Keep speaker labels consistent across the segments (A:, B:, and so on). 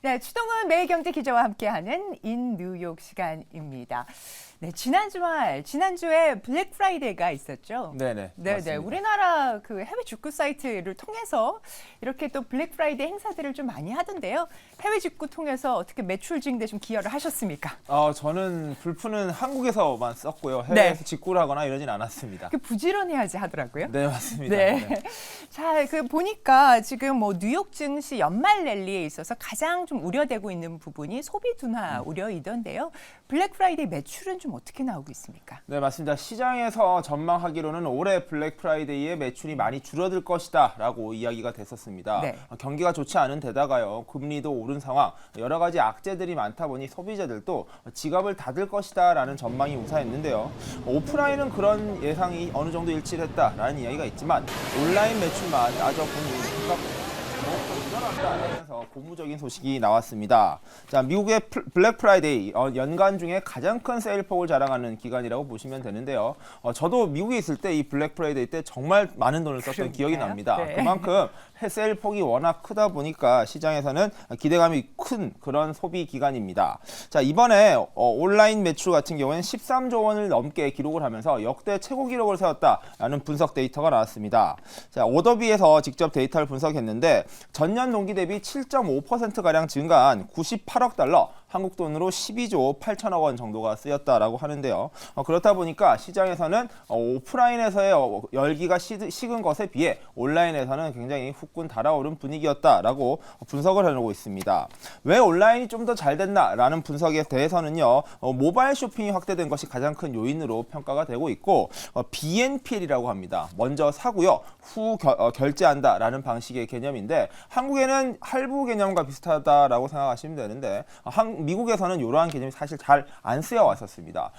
A: 네, 추동훈 매일경제 기자와 함께하는 인 뉴욕 시간입니다. 네, 지난주에 블랙 프라이데이가 있었죠.
B: 네네.
A: 네,
B: 맞습니다.
A: 우리나라 그 해외 축구 사이트를 통해서 이렇게 또 블랙 프라이데이 행사들을 좀 많이 하던데요. 해외 축구 통해서 어떻게 매출 증대 좀 기여를 하셨습니까?
B: 저는 불프는 한국에서만 썼고요.
A: 네.
B: 해외에서 직구를 하거나 이러진 않았습니다.
A: 그 부지런해야지 하더라고요.
B: 네, 맞습니다.
A: 네. 자, 그 보니까 지금 뭐 뉴욕 증시 연말 랠리에 있어서 가장 좀 우려되고 있는 부분이 소비 둔화 우려이던데요. 블랙 프라이데이 매출은 좀 어떻게 나오고 있습니까?
B: 네, 맞습니다. 시장에서 전망하기로는 올해 블랙 프라이데이의 매출이 많이 줄어들 것이다라고 이야기가 됐었습니다.
A: 네.
B: 경기가 좋지 않은 데다가요. 금리도 오른 상황, 여러 가지 악재들이 많다 보니 소비자들도 지갑을 닫을 것이다라는 전망이 우세했는데요. 오프라인은 그런 예상이 어느 정도 일치를 했다라는 이야기가 있지만 온라인 매출만 따져 보니 늘어난다면서 고무적인 소식이 나왔습니다. 자, 미국의 블랙 프라이데이 연간 중에 가장 큰 세일폭을 자랑하는 기간이라고 보시면 되는데요. 저도 미국에 있을 때 이 블랙 프라이데이 때 정말 많은 돈을 썼던 기억이 납니다.
A: 네.
B: 그만큼 세일폭이 워낙 크다 보니까 시장에서는 기대감이 큰 그런 소비 기간입니다. 자, 이번에 온라인 매출 같은 경우에는 13조 원을 넘게 기록을 하면서 역대 최고 기록을 세웠다라는 분석 데이터가 나왔습니다. 자, 오더비에서 직접 데이터를 분석했는데 전년 동기 대비 7.5%가량 증가한 98억 달러, 한국 돈으로 12조 8천억 원 정도가 쓰였다라고 하는데요. 그렇다 보니까 시장에서는 오프라인에서의 열기가 식은 것에 비해 온라인에서는 굉장히 후끈 달아오른 분위기였다라고 분석을 해놓고 있습니다. 왜 온라인이 좀 더 잘 됐나라는 분석에 대해서는요. 모바일 쇼핑이 확대된 것이 가장 큰 요인으로 평가가 되고 있고 BNPL이라고 합니다. 먼저 사고요. 후 결제한다라는 방식의 개념인데 한국에는 할부 개념과 비슷하다라고 생각하시면 되는데 미국에서는 이러한 개념이 사실 잘 안 쓰여 왔었습니다.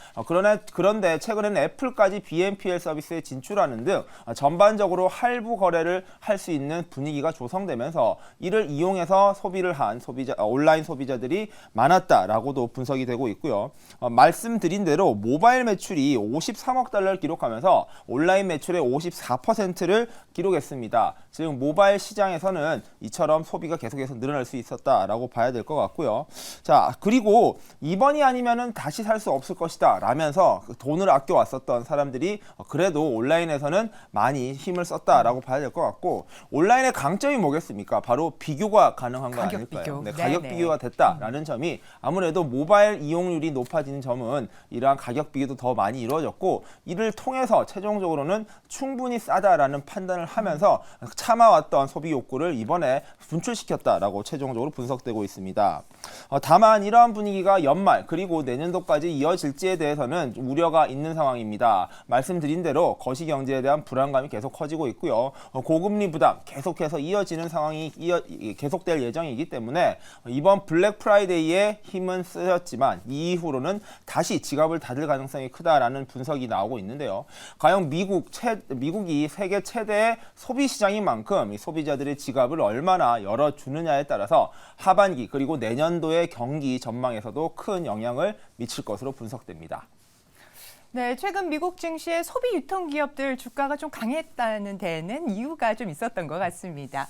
B: 그런데 최근에는 애플까지 BNPL 서비스에 진출하는 등 전반적으로 할부 거래를 할 수 있는 분위기가 조성되면서 이를 이용해서 소비를 한 온라인 소비자들이 많았다라고도 분석이 되고 있고요. 말씀드린 대로 모바일 매출이 53억 달러를 기록하면서 온라인 매출의 54%를 기록했습니다. 즉 모바일 시장에서는 이처럼 소비가 계속해서 늘어날 수 있었다라고 봐야 될 것 같고요. 자, 그리고 이번이 아니면은 다시 살 수 없을 것이다 라면서 돈을 아껴 왔었던 사람들이 그래도 온라인에서는 많이 힘을 썼다라고 봐야 될 것 같고 온라인의 강점이 뭐겠습니까? 바로 비교가 가능한 거
A: 가격
B: 아닐까요?
A: 비교.
B: 네, 가격
A: 네네.
B: 비교가 됐다라는 점이 아무래도 모바일 이용률이 높아지는 점은 이러한 가격 비교도 더 많이 이루어졌고 이를 통해서 최종적으로는 충분히 싸다라는 판단을 하면서 참아왔던 소비 욕구를 이번에 분출시켰다라고 최종적으로 분석되고 있습니다. 다만 이러한 분위기가 연말 그리고 내년도까지 이어질지에 대해서는 우려가 있는 상황입니다. 말씀드린 대로 거시경제에 대한 불안감이 계속 커지고 있고요. 고금리 부담 계속해서 이어지는 상황이 계속될 예정이기 때문에 이번 블랙 프라이데이에 힘은 쓰였지만 이후로는 다시 지갑을 닫을 가능성이 크다라는 분석이 나오고 있는데요. 과연 미국이 세계 최대의 소비 시장인 만큼 이 소비자들의 지갑을 얼마나 열어주느냐에 따라서 하반기 그리고 내년도의 경기 전망에서도 큰 영향을 미칠 것으로 분석됩니다.
A: 네, 최근 미국 증시의 소비 유통 기업들 주가가 좀 강했다는 데에는 이유가 좀 있었던 것 같습니다.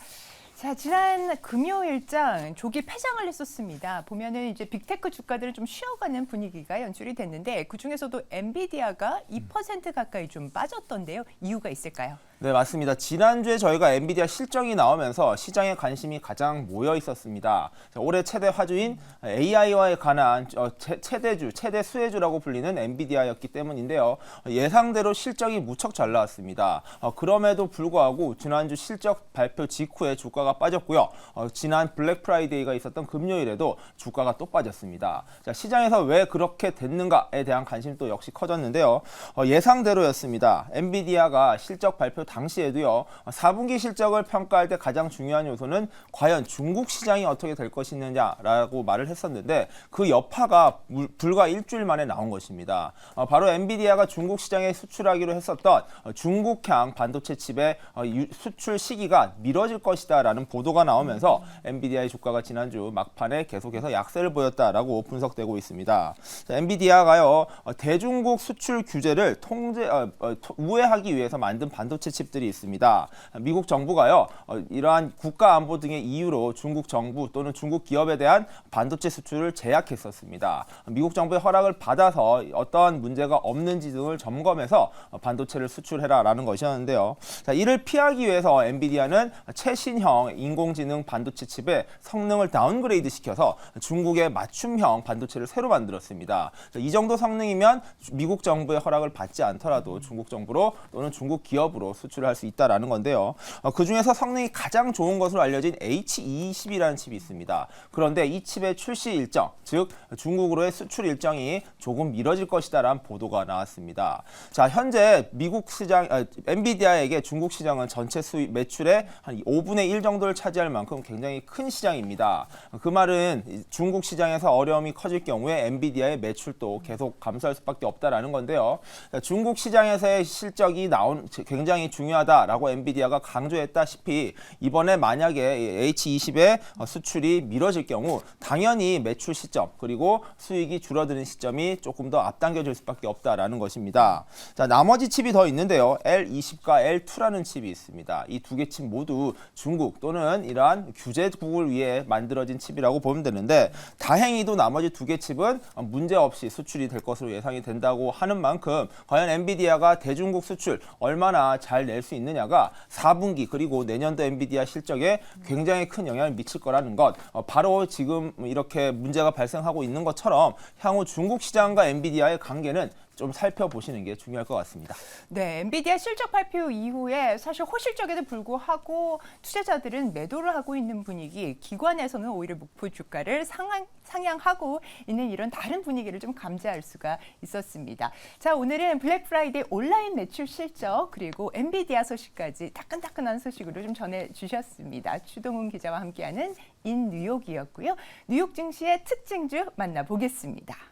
A: 자, 지난 금요일장 조기 폐장을 했었습니다. 보면은 이제 빅테크 주가들을 좀 쉬어가는 분위기가 연출이 됐는데 그 중에서도 엔비디아가 2% 가까이 좀 빠졌던데요. 이유가 있을까요?
B: 네, 맞습니다. 지난주에 저희가 엔비디아 실적이 나오면서 시장의 관심이 가장 모여 있었습니다. 올해 최대 화두인 AI와에 관한 최대 수혜주라고 불리는 엔비디아였기 때문인데요. 예상대로 실적이 무척 잘 나왔습니다. 그럼에도 불구하고 지난주 실적 발표 직후에 주가가 빠졌고요. 지난 블랙 프라이데이가 있었던 금요일에도 주가가 또 빠졌습니다. 자, 시장에서 왜 그렇게 됐는가에 대한 관심도 역시 커졌는데요. 예상대로였습니다. 엔비디아가 실적 발표 당시에도요. 4분기 실적을 평가할 때 가장 중요한 요소는 과연 중국 시장이 어떻게 될 것이냐라고 말을 했었는데 그 여파가 불과 일주일 만에 나온 것입니다. 바로 엔비디아가 중국 시장에 수출하기로 했었던 중국향 반도체 칩의 수출 시기가 미뤄질 것이다 라는 보도가 나오면서 엔비디아의 주가가 지난주 막판에 계속해서 약세를 보였다라고 분석되고 있습니다. 자, 엔비디아가요. 대중국 수출 규제를 우회하기 위해서 만든 반도체 칩 칩들이 있습니다. 미국 정부가요, 이러한 국가 안보 등의 이유로 중국 정부 또는 중국 기업에 대한 반도체 수출을 제약했었습니다. 미국 정부의 허락을 받아서 어떠한 문제가 없는지 등을 점검해서 반도체를 수출해라라는 것이었는데요. 자, 이를 피하기 위해서 엔비디아는 최신형 인공지능 반도체 칩의 성능을 다운그레이드 시켜서 중국의 맞춤형 반도체를 새로 만들었습니다. 자, 이 정도 성능이면 미국 정부의 허락을 받지 않더라도 중국 정부로 또는 중국 기업으로 수출을 할 수 있다라는 건데요. 그 중에서 성능이 가장 좋은 것으로 알려진 H220이라는 칩이 있습니다. 그런데 이 칩의 출시 일정, 즉 중국으로의 수출 일정이 조금 미뤄질 것이다라는 보도가 나왔습니다. 자, 현재 미국 시장, 엔비디아에게 중국 시장은 전체 수입 매출의 한 5분의 1 정도를 차지할 만큼 굉장히 큰 시장입니다. 그 말은 중국 시장에서 어려움이 커질 경우에 엔비디아의 매출도 계속 감소할 수밖에 없다라는 건데요. 중국 시장에서의 실적이 굉장히 중요하다라고 엔비디아가 강조했다시피 이번에 만약에 H20의 수출이 미뤄질 경우 당연히 매출 시점 그리고 수익이 줄어드는 시점이 조금 더 앞당겨질 수밖에 없다라는 것입니다. 자, 나머지 칩이 더 있는데요. L20과 L2라는 칩이 있습니다. 이 두 개 칩 모두 중국 또는 이러한 규제국을 위해 만들어진 칩이라고 보면 되는데 다행히도 나머지 두 개 칩은 문제없이 수출이 될 것으로 예상이 된다고 하는 만큼 과연 엔비디아가 대중국 수출 얼마나 잘 낼 수 있느냐가 4분기 그리고 내년도 엔비디아 실적에 굉장히 큰 영향을 미칠 거라는 것, 바로 지금 이렇게 문제가 발생하고 있는 것처럼 향후 중국 시장과 엔비디아의 관계는 좀 살펴보시는 게 중요할 것 같습니다.
A: 네, 엔비디아 실적 발표 이후에 사실 호실적에도 불구하고 투자자들은 매도를 하고 있는 분위기, 기관에서는 오히려 목표 주가를 상향하고 있는 이런 다른 분위기를 좀 감지할 수가 있었습니다. 자, 오늘은 블랙 프라이데이 온라인 매출 실적 그리고 엔비디아 소식까지 따끈따끈한 소식으로 좀 전해주셨습니다. 추동훈 기자와 함께하는 인 뉴욕이었고요. 뉴욕 증시의 특징주 만나보겠습니다.